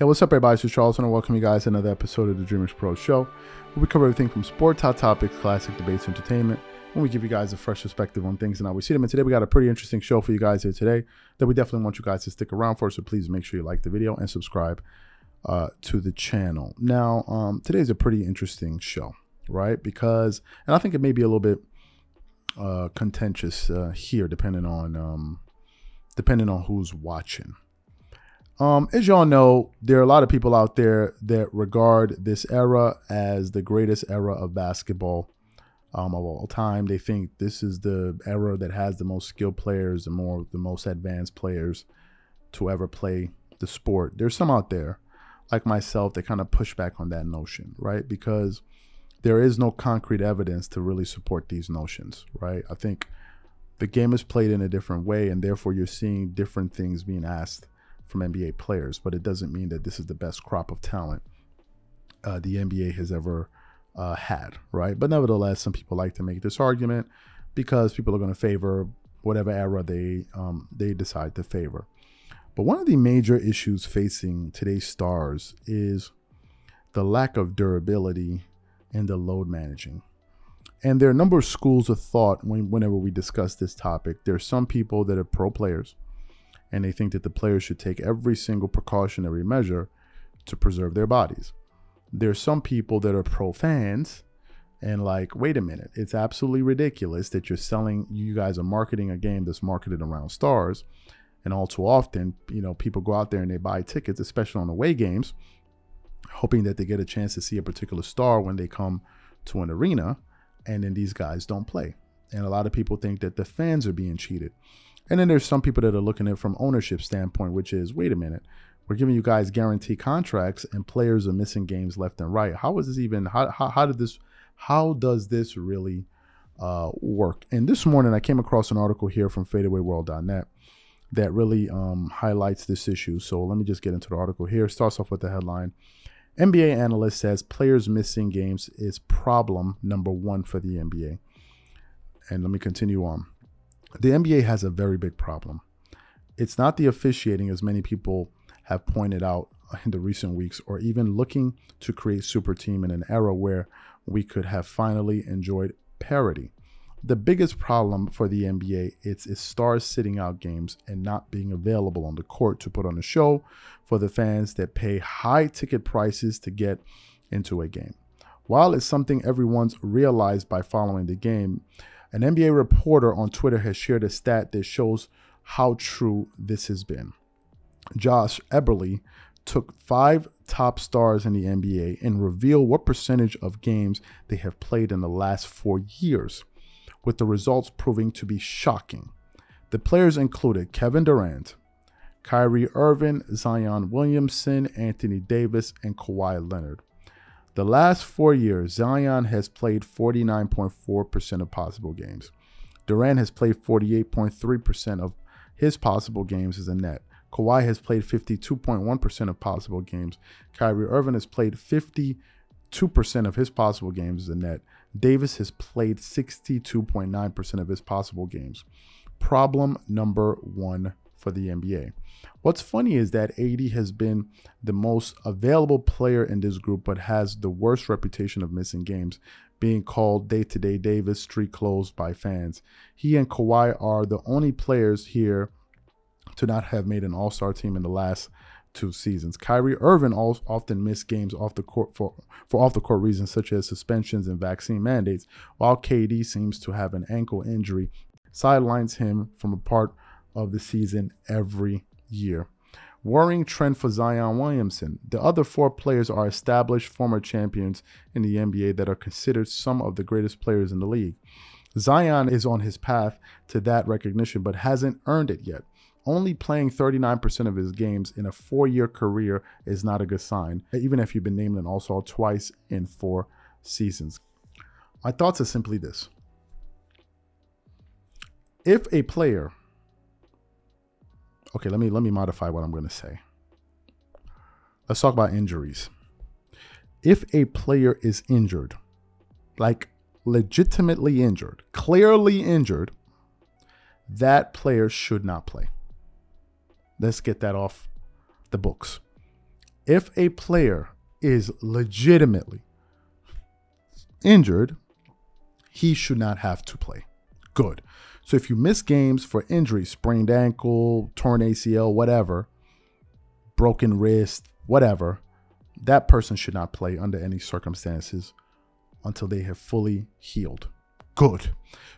Hey, what's up, everybody? This is Charles, and I welcome you guys to another episode of the Dreamerspro Show, where we cover everything from sport, hot topics, classic debates, entertainment, and we give you guys a fresh perspective on things and how we see them. And today we got a pretty interesting show for you guys here today that we definitely want you guys to stick around for, so please make sure you like the video and subscribe to the channel. Now, today's a pretty interesting show, right? Because, and I think it may be a little bit contentious here, depending on who's watching. As y'all know, there are a lot of people out there that regard this era as the greatest era of basketball of all time. They think this is the era that has the most skilled players, the most advanced players to ever play the sport. There's some out there, like myself, that kind of push back on that notion, right? Because there is no concrete evidence to really support these notions, right? I think the game is played in a different way, and therefore you're seeing different things being asked from NBA players, but it doesn't mean that this is the best crop of talent the NBA has ever had, right? But nevertheless, some people like to make this argument because people are going to favor whatever era they decide to favor. But one of the major issues facing today's stars is the lack of durability and the load managing. And there are a number of schools of thought whenever we discuss this topic. There are some people that are pro players, and they think that the players should take every single precautionary measure to preserve their bodies. There's some people that are pro fans and like, wait a minute, it's absolutely ridiculous that you guys are marketing a game that's marketed around stars. And all too often, people go out there and they buy tickets, especially on away games, hoping that they get a chance to see a particular star when they come to an arena, and then these guys don't play. And a lot of people think that the fans are being cheated. And then there's some people that are looking at it from ownership standpoint, which is, wait a minute, we're giving you guys guaranteed contracts and players are missing games left and right. How is this even, how does this really work? And this morning I came across an article here from fadeawayworld.net that really highlights this issue. So let me just get into the article here. It starts off with the headline. NBA analyst says players missing games is problem number one for the NBA. And let me continue on. The NBA has a very big problem. It's not the officiating, as many people have pointed out in the recent weeks, or even looking to create super team in an era where we could have finally enjoyed parity. The biggest problem for the NBA is stars sitting out games and not being available on the court to put on a show for the fans that pay high ticket prices to get into a game. While it's something everyone's realized by following the game, an NBA reporter on Twitter has shared a stat that shows how true this has been. Josh Eberle took 5 top stars in the NBA and revealed what percentage of games they have played in the last 4 years, with the results proving to be shocking. The players included Kevin Durant, Kyrie Irving, Zion Williamson, Anthony Davis, and Kawhi Leonard. The last 4 years, Zion has played 49.4% of possible games. Durant has played 48.3% of his possible games as a net. Kawhi has played 52.1% of possible games. Kyrie Irving has played 52% of his possible games as a net. Davis has played 62.9% of his possible games. Problem number one for the NBA. What's funny is that AD has been the most available player in this group, but has the worst reputation of missing games, being called day-to-day Davis, street clothes by fans. He and Kawhi are the only players here to not have made an all-star team in the last 2 seasons. Kyrie Irving often missed games off the court for off-the-court reasons such as suspensions and vaccine mandates, while KD seems to have an ankle injury, sidelines him from a part of the season every year. Worrying trend for Zion Williamson. The other 4 players are established former champions in the NBA that are considered some of the greatest players in the league. Zion is on his path to that recognition, but hasn't earned it yet. Only playing 39% of his games in a 4-year career is not a good sign, even if you've been named an All-Star twice in 4 seasons. My thoughts are simply this. If a player, okay, let me modify what I'm going to say. Let's talk about injuries. If a player is injured, like legitimately injured, clearly injured, that player should not play. Let's get that off the books. If a player is legitimately injured, he should not have to play. Good. So if you miss games for injury, sprained ankle, torn ACL, whatever, broken wrist, whatever, that person should not play under any circumstances until they have fully healed. Good.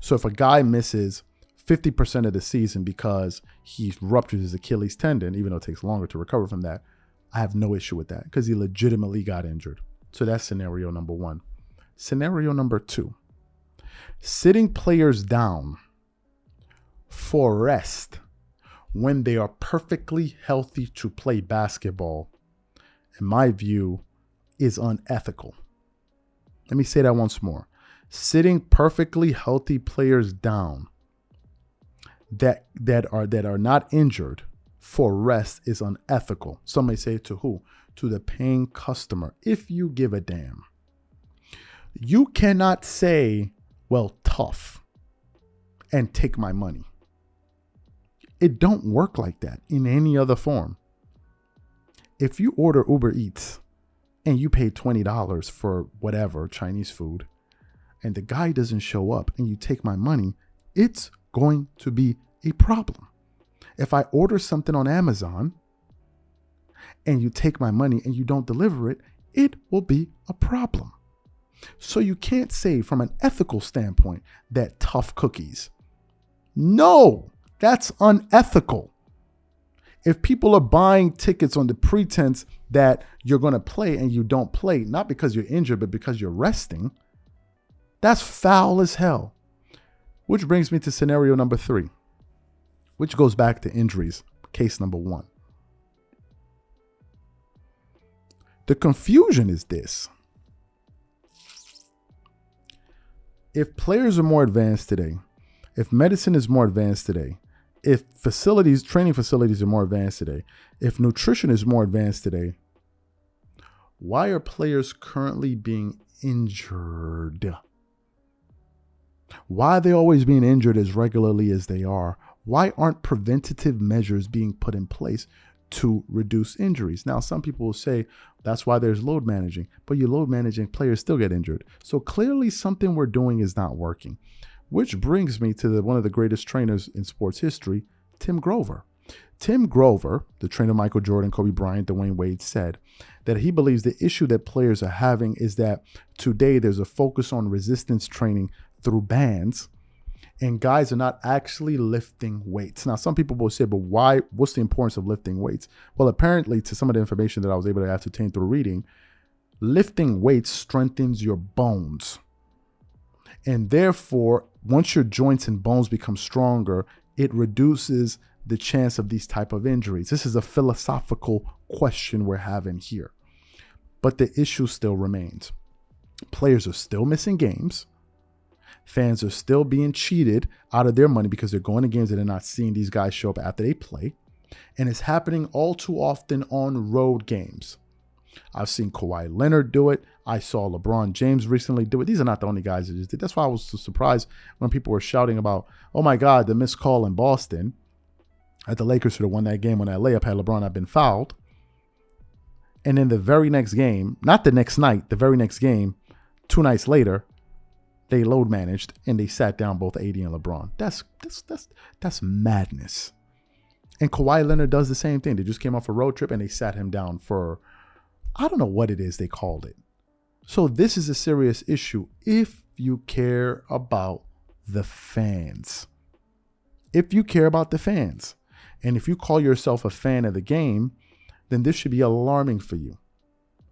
So if a guy misses 50% of the season because he ruptured his Achilles tendon, even though it takes longer to recover from that, I have no issue with that because he legitimately got injured. So that's scenario number one. Scenario number two, sitting players down for rest when they are perfectly healthy to play basketball, in my view, is unethical. Let me say that once more. Sitting perfectly healthy players down that are not injured for rest is unethical. Some may say to who? To the paying customer, if you give a damn. You cannot say, well, tough, and take my money. It don't work like that in any other form. If you order Uber Eats and you pay $20 for whatever, Chinese food, and the guy doesn't show up and you take my money, it's going to be a problem. If I order something on Amazon and you take my money and you don't deliver it, it will be a problem. So you can't say from an ethical standpoint that tough cookies. No, that's unethical. If people are buying tickets on the pretense that you're going to play and you don't play, not because you're injured, but because you're resting, that's foul as hell. Which brings me to scenario number three, which goes back to injuries, case number one. The confusion is this. If players are more advanced today, if medicine is more advanced today, if training facilities are more advanced today, if nutrition is more advanced today, why are players currently being injured? Why are they always being injured as regularly as they are? Why aren't preventative measures being put in place to reduce injuries? Now, some people will say that's why there's load managing, but you load managing, players still get injured. So clearly something we're doing is not working, which brings me to one of the greatest trainers in sports history, Tim Grover. Tim Grover, the trainer Michael Jordan, Kobe Bryant, Dwayne Wade, said that he believes the issue that players are having is that today there's a focus on resistance training through bands, and guys are not actually lifting weights. Now, some people will say, but why? What's the importance of lifting weights? Well, apparently, to some of the information that I was able to ascertain through reading, lifting weights strengthens your bones. And therefore, once your joints and bones become stronger, it reduces the chance of these type of injuries. This is a philosophical question we're having here. But the issue still remains. Players are still missing games. Fans are still being cheated out of their money because they're going to games and they're not seeing these guys show up after they play. And it's happening all too often on road games. I've seen Kawhi Leonard do it. I saw LeBron James recently do it. These are not the only guys that just did. That's why I was so surprised when people were shouting about, oh my God, the missed call in Boston at the Lakers should have won that game on that layup had LeBron not been fouled. And then the very next game, not the next night, the very next game, 2 nights later, they load managed and they sat down both AD and LeBron. That's madness. And Kawhi Leonard does the same thing. They just came off a road trip and they sat him down for, I don't know what it is they called it. So this is a serious issue if you care about the fans. If you care about the fans, and if you call yourself a fan of the game, then this should be alarming for you.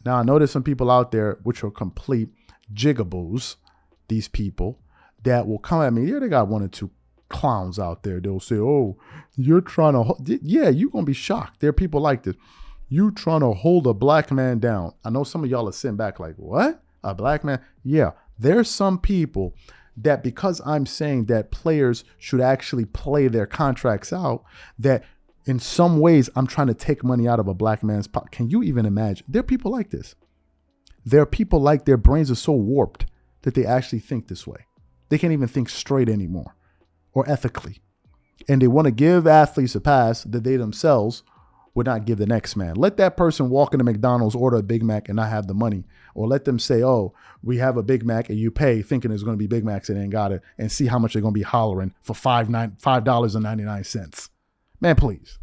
Now, I know there's some people out there which are complete jigaboos, these people that will come at me. Yeah, they got 1 or 2 clowns out there. They'll say, oh, you're trying to, yeah, you're going to be shocked. There are people like this. You trying to hold a black man down. I know some of y'all are sitting back like, what? A black man? Yeah, there's some people that because I'm saying that players should actually play their contracts out, that in some ways I'm trying to take money out of a black man's pocket. Can you even imagine? There are people like this. There are people like their brains are so warped that they actually think this way. They can't even think straight anymore or ethically. And they want to give athletes a pass that they themselves would not give the next man. Let that person walk into McDonald's, order a Big Mac, and not have the money. Or let them say, oh, we have a Big Mac, and you pay thinking there's going to be Big Macs and they ain't got it, and see how much they're going to be hollering for $5.99. Man, please.